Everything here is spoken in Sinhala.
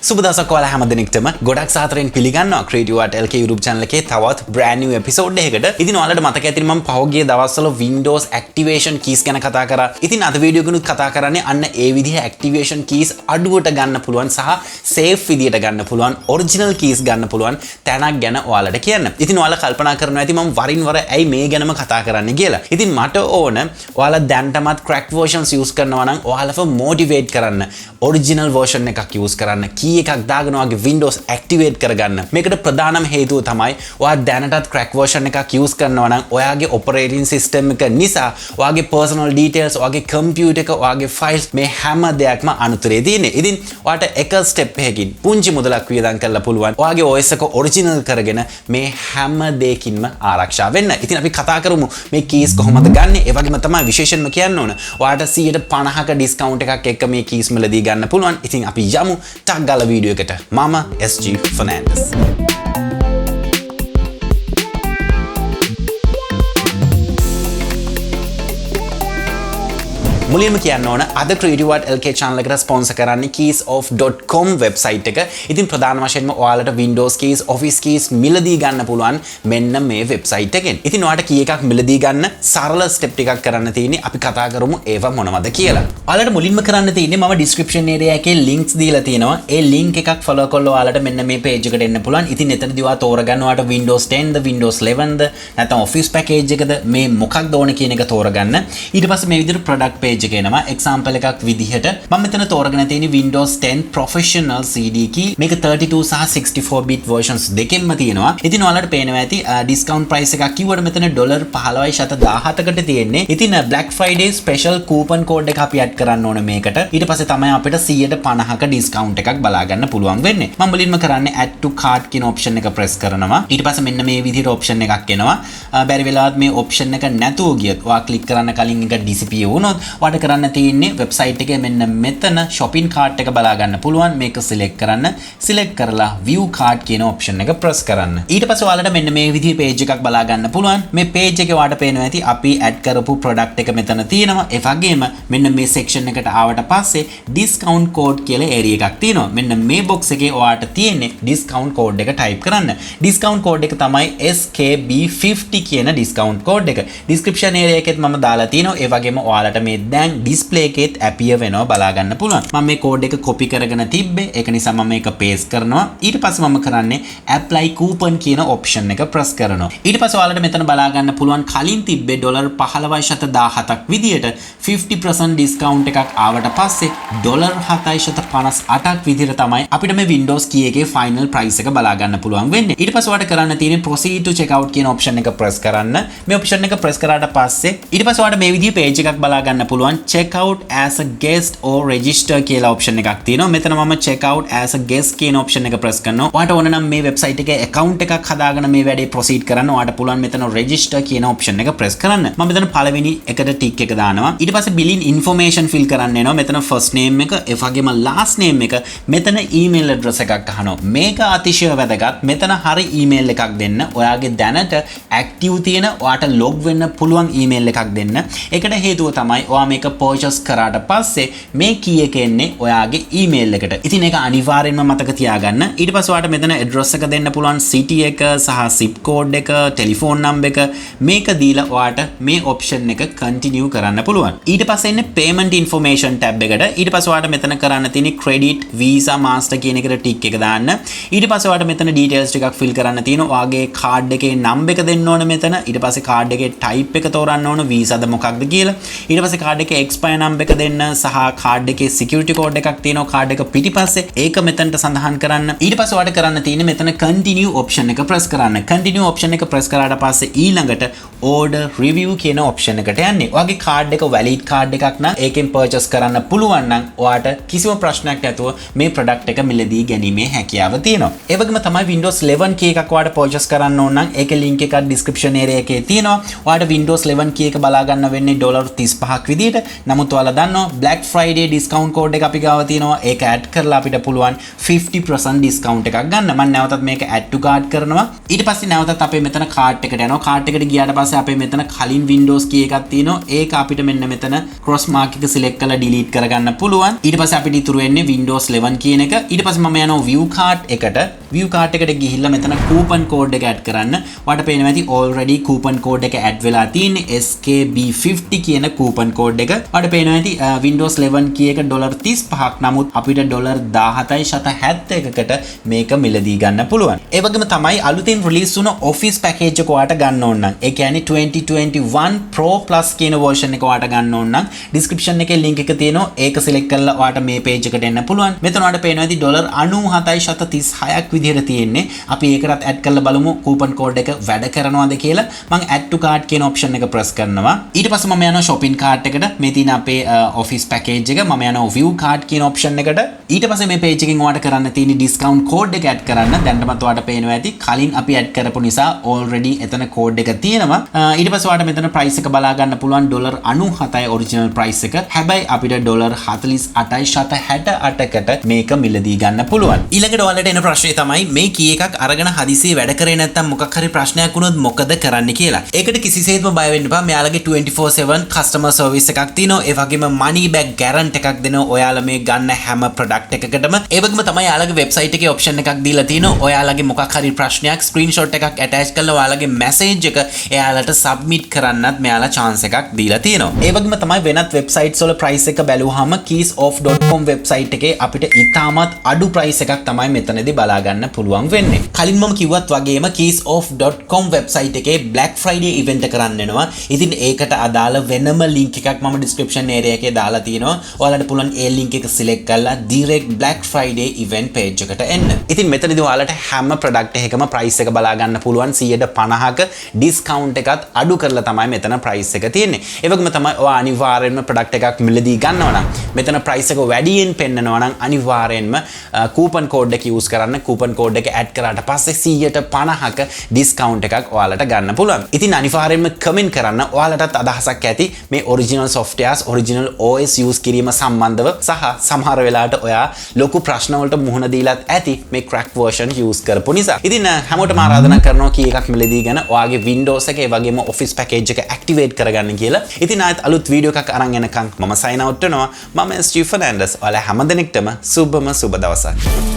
සුබ දවසක් ඔයාලා හැම දිනෙකටම ගොඩක් සාදරයෙන් පිළිගන්නවා Creative Art LK YouTube channel එකේ තවත් brand new episode එකකට. ඉතින් ඔයාලට මතක ඇතිනේ මම පහුගිය දවස්වල Windows activation keys ගැන කතා කරා. ඉතින් අද වීඩියෝ එකෙනුත් කතා කරන්නේ අන්න ඒ විදිහ activation keys අඩුවට ගන්න පුළුවන් සහ safe විදියට ගන්න පුළුවන් original keys ගන්න පුළුවන් තැනක් ගැන ඔයාලට කියන්න. ඉතින් ඔයාලා කල්පනා කරනවා ඇති මම වරින් වර ඇයි මේ ගැනම කතා කරන්නේ කියලා. ඉතින් මට ඕන ඔයාලා දැන්ටමත් crack versions use කරනවා නම් ඔයාලව motivate කරන්න original version එකක් use කරන්න. එකක් දාගෙන ඔයාගේ Windows activate කරගන්න. මේකට ප්‍රධානම හේතුව තමයි ඔයා දැනටත් crack version එකක් use කරනවා නම් ඔයාගේ operating system එක නිසා ඔයාගේ personal details, ඔයාගේ computer එක, ඔයාගේ files මේ හැම දෙයක්ම අනුතරේ තියෙන්නේ. ඉතින් ඔයාට එක step එකකින් පුංචි මුදලක් වියදම් කරලා පුළුවන් ඔයාගේ OS එක original කරගෙන මේ හැම දෙයකින්ම ආරක්ෂා වෙන්න. ඉතින් අපි කතා කරමු මේ keys කොහොමද ගන්නෙ. ඒ වගේම තමයි විශේෂයෙන්ම කියන්න ඕන. ඔයාට 150ක discount එකක් එක්ක මේ keys වලදී ගන්න පුළුවන්. ඉතින් අපි යමු ටක් ගාලා वीडियो එකට. මම SG ෆර්නෑන්ඩස්. මුලින්ම කියන්න ඕන අද Creative Art LK channel එකට ස්පොන්සර් කරන්නේ keysof.com website එක. ඉතින් ප්‍රධාන වශයෙන්ම ඔයාලට Windows keys, Office keys මිලදී ගන්න පුළුවන් මෙන්න මේ website එකෙන්. ඉතින් ඔයාලට key එකක් මිලදී ගන්න සරල step ටිකක් කරන්න තියෙන්නේ. අපි කතා කරමු ඒවා මොනවද කියලා. ඔයාලට මුලින්ම කරන්න තියෙන්නේ මම description area එකේ links දීලා තියෙනවා. ඒ link එකක් follow කරලා ඔයාලට මෙන්න මේ page එකට එන්න පුළුවන්. ඉතින් එතනදී ඔයා තෝරගන්න ඔයාලට Windows 10ද, Windows 11ද, නැත්නම් Office package එකද මේ මොකක්ද ඕන කියන එක තෝරගන්න. ඊට පස්සේ මේ විදිහට product page එකේනවා example එකක් විදිහට මම මෙතන තෝරගෙන තියෙන්නේ Windows 10 Professional CD key මේක 32 සහ 64 bit versions දෙකෙන්ම තියෙනවා. ඉතින් ඔයාලට පේනවා ඇති discount price එකක් කිව්වට මෙතන $15.17කට තියෙන්නේ. ඉතින් Black Friday special coupon code එක අපි add කරන්න ඕන මේකට. ඊට පස්සේ තමයි අපිට 150ක discount එකක් බලා ගන්න පුළුවන් වෙන්නේ. මම මුලින්ම කරන්නේ add to cart කියන option එක press කරනවා. ඊට පස්සේ මෙන්න මේ විදිහට option එකක් එනවා. බැරි වෙලාවත් මේ option එක නැතුව ගියත් ඔයා click කරන්න කලින් එක disappear වුණොත් ඔයාලට කරන්න තියෙන්නේ වෙබ්සයිට් එකේ මෙන්න මෙතන shopping cart එක බලා ගන්න පුළුවන්. මේක select කරන්න. select කරලා view cart කියන option එක press කරන්න. ඊට පස්සේ ඔයාලට මෙන්න මේ විදිහේ page එකක් බලා ගන්න පුළුවන්. මේ page එකේ ඔයාලට පේනවා ඇති අපි add කරපු product එක මෙතන තියෙනවා. ඒ වගේම මෙන්න මේ section එකට ආවට පස්සේ discount code කියලා area එකක් තියෙනවා. මෙන්න මේ box එකේ ඔයාලට තියෙන්නේ discount code එක type කරන්න. discount code එක තමයි SKB50 කියන discount code එක. description area එකෙත් මම දාලා තියෙනවා. ඒ වගේම ඔයාලට මේ දැන් display එකේත් appear වෙනවා බලා ගන්න පුළුවන්. මම මේ code එක copy කරගෙන තිබ්බේ. ඒක නිසා මම මේක paste කරනවා. ඊට පස්සේ මම කරන්නේ apply coupon කියන option එක press කරනවා. ඊට පස්සේ ඔයාලට මෙතන බලා ගන්න පුළුවන් කලින් තිබ්බේ $15.17ක් විදියට 50% discount එකක් ආවට පස්සේ $7.58ක් විදියට තමයි අපිට මේ Windows key එකේ final price එක බලා ගන්න පුළුවන් වෙන්නේ. ඊට පස්සේ ඔයාලට කරන්න තියෙන්නේ proceed to checkout කියන option එක press කරන්න. මේ option එක press කරාට පස්සේ ඊට පස්සේ ඔයාලට මේ විදිහේ page එකක් බලා ගන්න පුළුවන්. check out as a guest or register කියලා option එකක් තියෙනවා. මෙතන මම check out as a guest කියන option එක press කරනවා. ඔයාලට ඕන නම් මේ website එකේ account එකක් හදාගෙන මේ වැඩේ proceed කරන්න ඔයාලට පුළුවන් මෙතන register කියන option එක press කරන්න. මම මෙතන පළවෙනි එකට tick එක දානවා. ඊට පස්සේ billing information fill කරන්න එනවා. මෙතන first name එක, ඒ වගේම last name එක, මෙතන email address එකක් අහනවා. මේක අතිශය වැදගත්. මෙතන හරි email එකක් දෙන්න. ඔයාගේ දැනට active තියෙන ඔයාට log වෙන්න පුළුවන් email එකක් දෙන්න. ඒකට හේතුව තමයි ඔයා මේක purchase කරාට පස්සේ මේ key එක එන්නේ ඔයාගේ email එකට. ඉතින් ඒක අනිවාර්යෙන්ම මතක තියාගන්න. ඊට පස්සේ ඔයාට මෙතන address එක දෙන්න පුළුවන් city එක සහ zip code එක, telephone number එක මේක දීලා ඔයාට මේ option එක continue කරන්න පුළුවන්. ඊට පස්සේ එන්නේ payment information tab එකට. ඊට පස්සේ ඔයාට මෙතන කරන්න තියෙන්නේ credit, visa, master කියන එකට tick එක දාන්න. ඊට පස්සේ ඔයාට මෙතන details ටිකක් fill කරන්න තියෙනවා. ඔයාගේ card එකේ number එක දෙන්න ඕන මෙතන. ඊට පස්සේ card එකේ type එක තෝරන්න ඕන visa ද මොකක්ද කියලා. ඊට පස්සේ card එකේ expire number එක දෙන්න සහ card එකේ security code එකක් තියෙනවා card එක පිටිපස්සේ ඒක මෙතනට සඳහන් කරන්න. ඊට පස්සේ ඔයාලට කරන්න තියෙන්නේ මෙතන continue option එක press කරන්න. continue option එක press කරාට පස්සේ ඊළඟට order review කියන option එකට යන්නේ. ඔයාගේ card එක valid card එකක් නම් ඒකෙන් purchase කරන්න පුළුවන් නම් ඔයාට කිසිම ප්‍රශ්නයක් නැතුව මේ product එක මිලදී ගැනීමේ හැකියාව තියෙනවා. ඒ වගේම තමයි Windows 11 key එකක් ඔයාට purchase කරන්න ඕන නම් ඒකේ link එකක් description area එකේ තියෙනවා. ඔයාට Windows 11 key එක බලා ගන්න වෙන්නේ $35ක් විදියට. විදිහට. නමුත් ඔයාලා දන්නවා Black Friday discount code එක අපි ගාව තියෙනවා. ඒක add කරලා අපිට පුළුවන් 50% discount එකක් ගන්න. මම නැවතත් මේක add to cart කරනවා. ඊට පස්සේ නැවතත් අපේ මෙතන cart එකට යනවා. cart එකට ගියාට පස්සේ අපේ මෙතන කලින් Windows key එකක් තියෙනවා. ඒක අපිට මෙන්න මෙතන cross mark එක select කරලා delete කරගන්න පුළුවන්. ඊට පස්සේ අපිට ඉතුරු වෙන්නේ Windows 11 කියන එක. ඊට පස්සේ මම යනවා view cart එකට. view cart එකට ගිහිල්ලා මෙතන coupon code එක add කරන්න. ඔයාලට පේනවා ඇති already coupon code එක add වෙලා තියෙන්නේ SKB50 කියන coupon code එක. ඔයාලට පේනවා ඇති Windows 11 key එක $35ක්. නමුත් අපිට $17.71කට මේක මිලදී ගන්න පුළුවන්. ඒ වගේම තමයි අලුතෙන් රිලීස් වුණ Office package එක ඔයාලට ගන්න ඕන නම් ඒ කියන්නේ 2021 Pro Plus කියන version එක ඔයාලට ගන්න ඕන නම් description එකේ link එක තියෙනවා. ඒක select කරලා ඔයාලට මේ page එකට එන්න පුළුවන්. මෙතන ඔයාලට පේනවා ඇති $97.36ක් විදිහට තියෙන්නේ. අපි ඒකටත් add කරලා බලමු coupon code එක වැඩ කරනවද කියලා. මම add to cart කියන option එක press කරනවා. ඊට පස්සේ මම යනවා shopping cart එකට. මේ තියෙන අපේ Office package එක. මම යනවා view cart කියන option එකට. ඊට පස්සේ මේ page එකෙන් ඔයාලට කරන්න තියෙන discount code එක add කරන්න. දැන්ටමත් ඔයාලට පේනවා ඇති කලින් අපි add කරපු නිසා already එතන code එක තියෙනවා. ඊට පස්සේ ඔයාලට මෙතන price එක බලා ගන්න පුළුවන් $97 original price එක. හැබැයි අපිට $48.68කට මේක මිලදී ගන්න පුළුවන්. ඊළඟට ඔයාලට එන ප්‍රශ්නේ තමයි මේ key එකක් අරගෙන හදිසියේ වැඩ කරේ නැත්නම් මොකක් හරි ප්‍රශ්නයක් වුණොත් මොකද කරන්න කියලා. ඒකට කිසිසේත්ම බය වෙන්න එපා. මෙයාලගේ 24/7 customer service එකක් තියෙනවා. ඒ වගේම money back guarantee එකක් දෙනවා ඔයාලා මේ ගන්න හැම product එකකටම. ඒ වගේම තමයි යාළගේ website එකේ option එකක් දීලා තියෙනවා. ඔයාලගේ මොකක් හරි ප්‍රශ්නයක් screenshot එකක් attach කරලා ඔයාලගේ message එක එයාලට submit කරන්නත් මෙයාලා chance එකක් දීලා තියෙනවා. ඒ වගේම තමයි වෙනත් websites වල price එක බැලුවාම keysof.com website එකේ අපිට ඉතාමත් අඩු price එකක් තමයි මෙතනදී බලා ගන්න පුළුවන් වෙන්නේ. කලින් මම කිව්වත් වගේම keysof.com website එකේ Black Friday event එක කරන්න වෙනවා. ඉතින් ඒකට අදාළ වෙනම link එකක් මම description area එකේ දාලා තියෙනවා. ඔයාලට පුළුවන් ඒ link එක select කරලා direct Black Friday event page එකට එන්න. ඉතින් මෙතනදී ඔයාලට හැම product එකකම price එක බලා ගන්න පුළුවන් 150ක discount එකත් අඩු කරලා තමයි මෙතන price එක තියෙන්නේ. ඒ වගේම තමයි ඔයා අනිවාර්යෙන්ම product එකක් මිලදී ගන්නවා නම් මෙතන price එක වැඩියෙන් පෙන්නනවා නම් අනිවාර්යෙන්ම coupon code එක use කරන්න. coupon code එක add කරාට පස්සේ 150ක discount එකක් ඔයාලට ගන්න පුළුවන්. ඉතින් අනිවාර්යෙන්ම comment කරන්න ඔයාලටත් අදහසක් ඇති මේ original softwares original OS use කිරීම සම්බන්ධව සහ සමහර වෙලාවට ඔයා ලොකු ප්‍රශ්න වලට මුහුණ දීලාත් ඇති මේ crack version use කරපු නිසා. ඉතින් හැමෝටම ආරාධනා කරනවා කී එකක් මිලදීගෙන ඔයාගේ Windows එක ඒ වගේම Office package එක activate කරගන්න කියලා. ඉතින් ආයෙත් අලුත් වීඩියෝ එකක් අරන් එනකම් මම sign out වෙනවා. මම ස්ටීව් ෆර්නැන්ඩස්. ඔයාලා හැමදෙනෙක්ටම සුබම සුබ දවසක්.